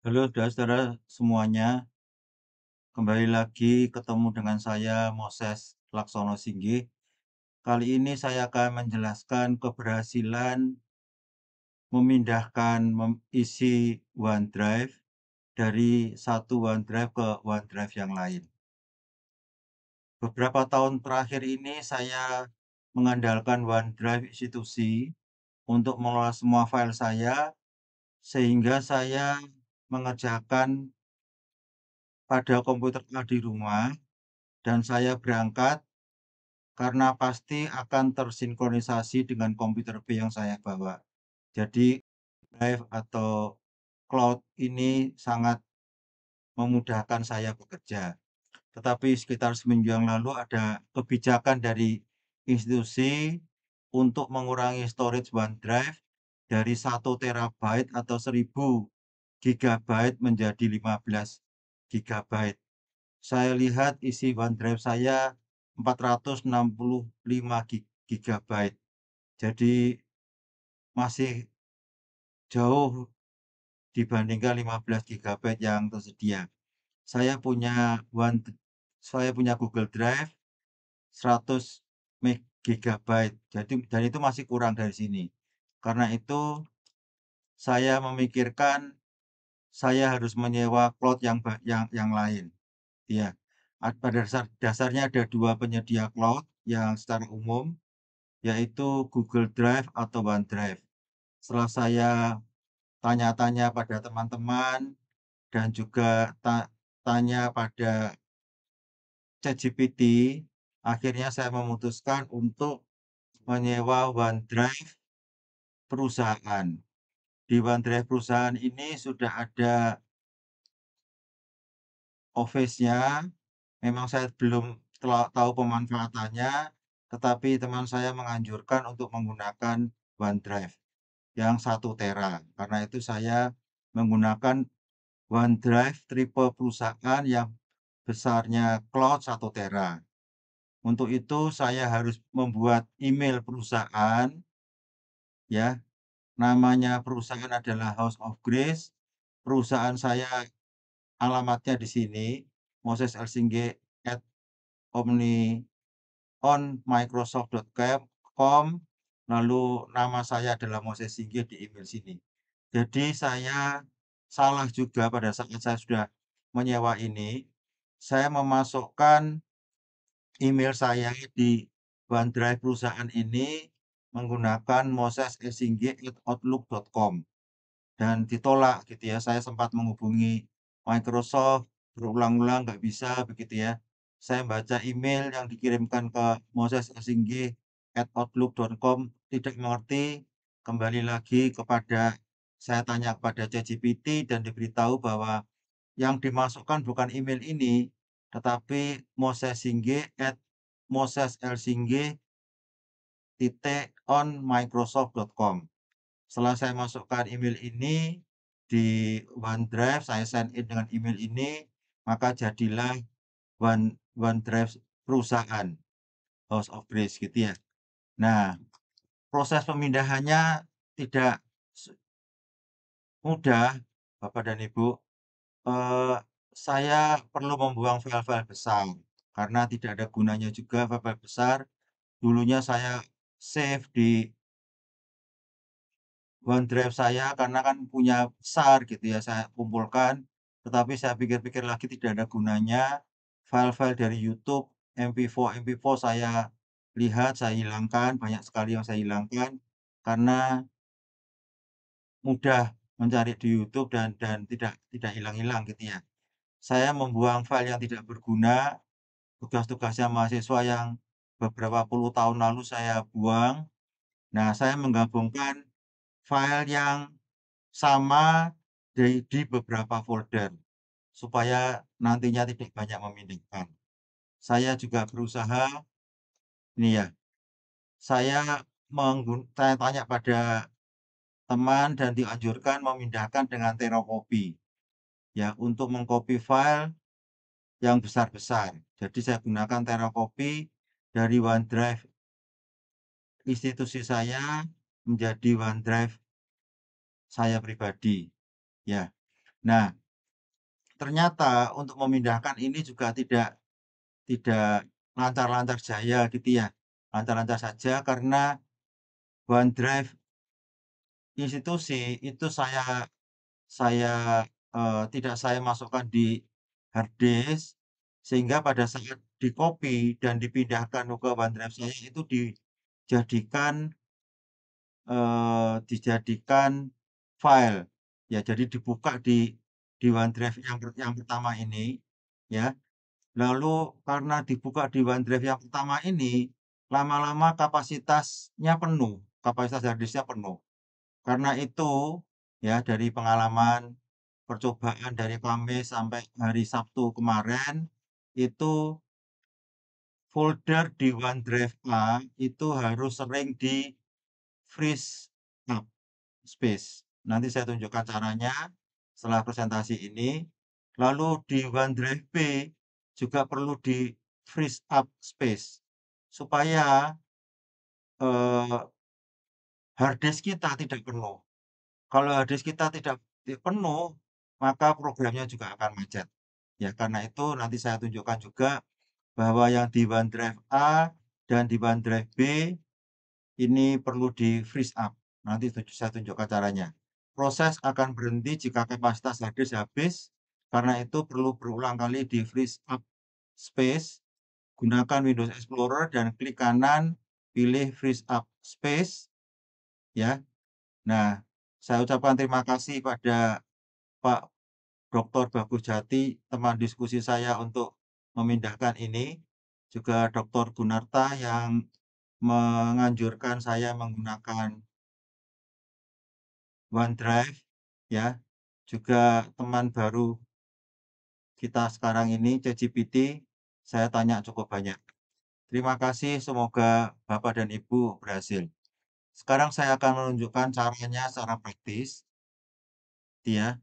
Halo saudara-saudara semuanya, kembali lagi ketemu dengan saya Moses Laksono Singgih. Kali ini saya akan menjelaskan keberhasilan memindahkan isi OneDrive dari satu OneDrive ke OneDrive yang lain. Beberapa tahun terakhir ini saya mengandalkan OneDrive institusi untuk mengelola semua file saya, sehingga saya mengerjakan pada komputer A di rumah dan saya berangkat karena pasti akan tersinkronisasi dengan komputer B yang saya bawa. Jadi, drive atau cloud ini sangat memudahkan saya bekerja. Tetapi sekitar seminggu yang lalu ada kebijakan dari institusi untuk mengurangi storage OneDrive dari 1 terabyte atau 1000 GB menjadi 15 GB. Saya lihat isi OneDrive saya 465 GB. Jadi masih jauh dibandingkan 15 GB yang tersedia. Saya punya one saya punya Google Drive 100 GB. Jadi dan itu masih kurang dari sini. Karena itu saya memikirkan saya harus menyewa cloud yang lain. Ya, pada dasarnya ada dua penyedia cloud yang secara umum, yaitu Google Drive atau OneDrive. Setelah saya tanya-tanya pada teman-teman dan juga tanya pada ChatGPT, akhirnya saya memutuskan untuk menyewa OneDrive perusahaan. Di OneDrive perusahaan ini sudah ada Office-nya. Memang saya belum tahu pemanfaatannya, tetapi teman saya menganjurkan untuk menggunakan OneDrive yang 1 tera. Karena itu saya menggunakan OneDrive tipe perusahaan yang besarnya cloud 1 tera. Untuk itu saya harus membuat email perusahaan, ya. Namanya perusahaan adalah House of Grace. Perusahaan saya alamatnya di sini, mosesLsinggih@omnionmicrosoft.com, lalu nama saya adalah Moses Singgih di email sini. Jadi saya salah juga pada saat saya sudah menyewa ini, saya memasukkan email saya di OneDrive perusahaan ini menggunakan moses.singgih@outlook.com dan ditolak gitu ya. Saya sempat menghubungi Microsoft berulang-ulang nggak bisa begitu ya. Saya baca email yang dikirimkan ke moses.singgih@outlook.com tidak mengerti, kembali lagi kepada saya tanya kepada ChatGPT dan diberitahu bahwa yang dimasukkan bukan email ini, tetapi moses.singgih@microsoft.com. Setelah saya masukkan email ini di OneDrive, saya sign in dengan email ini, maka jadilah OneDrive perusahaan, House of Grace gitu ya. Nah, proses pemindahannya tidak mudah, Bapak dan Ibu. Eh, saya perlu membuang file-file besar, karena tidak ada gunanya juga file-file besar. Dulunya saya save di OneDrive saya karena kan punya besar gitu ya, saya kumpulkan, tetapi saya pikir-pikir lagi tidak ada gunanya. File-file dari YouTube, MP4 saya lihat, saya hilangkan, banyak sekali yang saya hilangkan, karena mudah mencari di YouTube dan tidak hilang-hilang gitu ya. Saya membuang file yang tidak berguna, tugas-tugasnya mahasiswa yang beberapa puluh tahun lalu saya buang. Nah, saya menggabungkan file yang sama di beberapa folder, supaya nantinya tidak banyak memindahkan. Saya juga berusaha, ini ya, saya tanya pada teman dan dianjurkan memindahkan dengan Terocopy, ya, untuk mengcopy file yang besar-besar. Jadi saya gunakan Terocopy dari OneDrive institusi saya menjadi OneDrive saya pribadi, ya. Nah, ternyata untuk memindahkan ini juga tidak lancar-lancar jaya gitu ya, lancar-lancar saja karena OneDrive institusi itu saya, tidak saya masukkan di hard disk, sehingga pada saat di-copy dan dipindahkan ke OneDrive saya itu dijadikan file. Ya, jadi dibuka di OneDrive yang pertama ini, ya. Lalu karena dibuka di OneDrive yang pertama ini, lama-lama kapasitasnya penuh, kapasitas hard disk-nya penuh. Karena itu, ya dari pengalaman percobaan dari Kamis sampai hari Sabtu kemarin, itu folder di OneDrive A itu harus sering di-freeze up space. Nanti saya tunjukkan caranya setelah presentasi ini. Lalu di OneDrive B juga perlu di-freeze up space supaya, eee, hard disk kita tidak penuh. Kalau hard disk kita tidak penuh, maka programnya juga akan macet. Ya, karena itu nanti saya tunjukkan juga bahwa yang di OneDrive A dan di OneDrive B ini perlu di-freeze up. Nanti saya tunjukkan caranya. Proses akan berhenti jika kapasitas hard disk habis, karena itu perlu berulang kali di-freeze up space. Gunakan Windows Explorer dan klik kanan, pilih freeze up space, ya. Nah, saya ucapkan terima kasih pada Pak Dr. Bagus Jati, teman diskusi saya untuk memindahkan ini, juga Dr. Gunarta yang menganjurkan saya menggunakan OneDrive, ya. Juga teman baru kita sekarang ini, ChatGPT, saya tanya cukup banyak. Terima kasih, semoga Bapak dan Ibu berhasil. Sekarang saya akan menunjukkan caranya secara praktis, ya.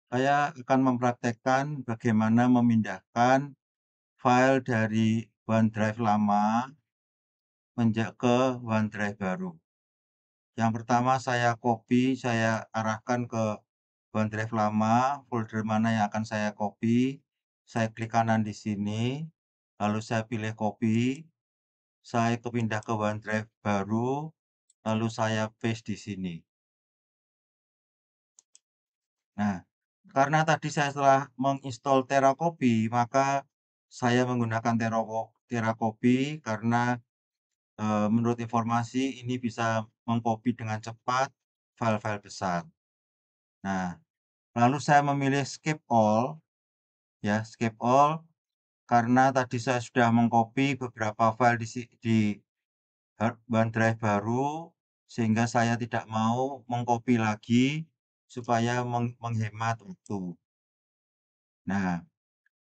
Saya akan mempraktekkan bagaimana memindahkan file dari OneDrive lama ke OneDrive baru. Yang pertama saya copy, saya arahkan ke OneDrive lama, folder mana yang akan saya copy. Saya klik kanan di sini, lalu saya pilih copy, saya pindah ke OneDrive baru, lalu saya paste di sini. Nah, karena tadi saya telah menginstall Teracopy, maka saya menggunakan Teracopy karena menurut informasi ini bisa mengcopy dengan cepat file-file besar. Nah, lalu saya memilih skip all, ya skip all, karena tadi saya sudah mengcopy beberapa file di OneDrive baru, sehingga saya tidak mau mengcopy lagi supaya menghemat waktu. Nah,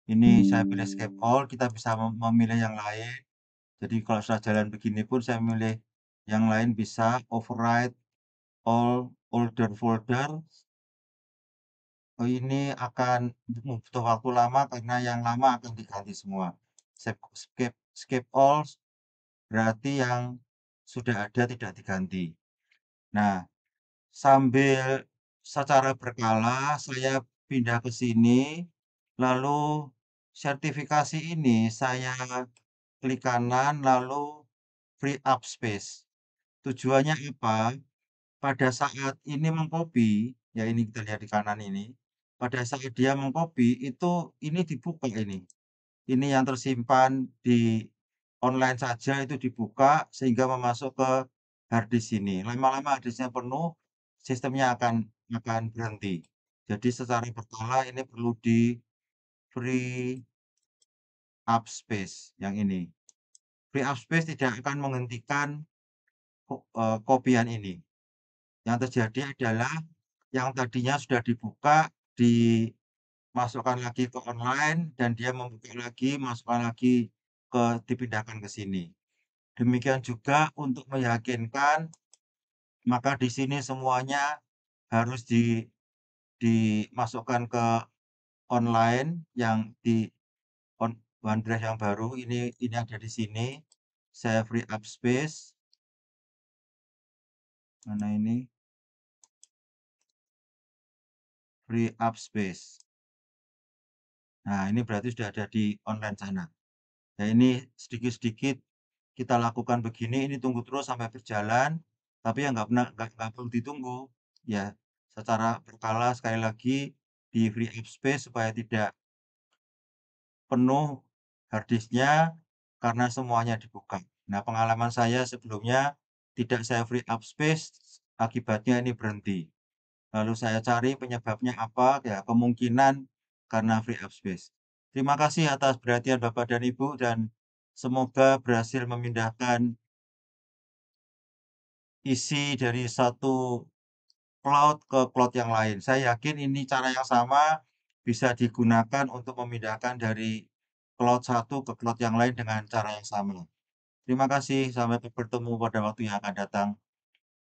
ini saya pilih skip all, kita bisa memilih yang lain. Jadi kalau sudah jalan begini pun saya milih yang lain bisa override all older folder. Oh, ini akan butuh waktu lama karena yang lama akan diganti semua. Skip skip all berarti yang sudah ada tidak diganti. Nah, sambil secara berkala saya pindah ke sini, lalu sertifikasi ini saya klik kanan lalu free up space. Tujuannya apa? Pada saat ini mengcopy, ya ini kita lihat di kanan ini, pada saat dia mengcopy itu ini dibuka ini. Ini yang tersimpan di online saja itu dibuka sehingga memasuk ke harddisk ini. Lama-lama harddisk-nya penuh, sistemnya akan berhenti. Jadi secara berkala ini perlu di free up space yang ini. Free up space tidak akan menghentikan kopian ini. Yang terjadi adalah yang tadinya sudah dibuka, dimasukkan lagi ke online dan dia membuka lagi, masukkan lagi dipindahkan ke sini. Demikian juga untuk meyakinkan, maka di sini semuanya harus dimasukkan ke online yang di OneDrive yang baru ini ada di sini. Saya free up space. Mana ini? free up space. Nah, ini berarti sudah ada di online sana. Ya ini sedikit-sedikit kita lakukan begini, ini tunggu terus sampai berjalan, tapi ya nggak perlu ditunggu. Ya, secara berkala sekali lagi di free up space supaya tidak penuh hard disk-nya karena semuanya dibuka. Nah, pengalaman saya sebelumnya tidak saya free up space, akibatnya ini berhenti. Lalu saya cari penyebabnya apa, ya kemungkinan karena free up space. Terima kasih atas perhatian Bapak dan Ibu dan semoga berhasil memindahkan isi dari satu cloud ke cloud yang lain. Saya yakin ini cara yang sama bisa digunakan untuk memindahkan dari cloud satu ke cloud yang lain dengan cara yang sama. Terima kasih, sampai bertemu pada waktu yang akan datang.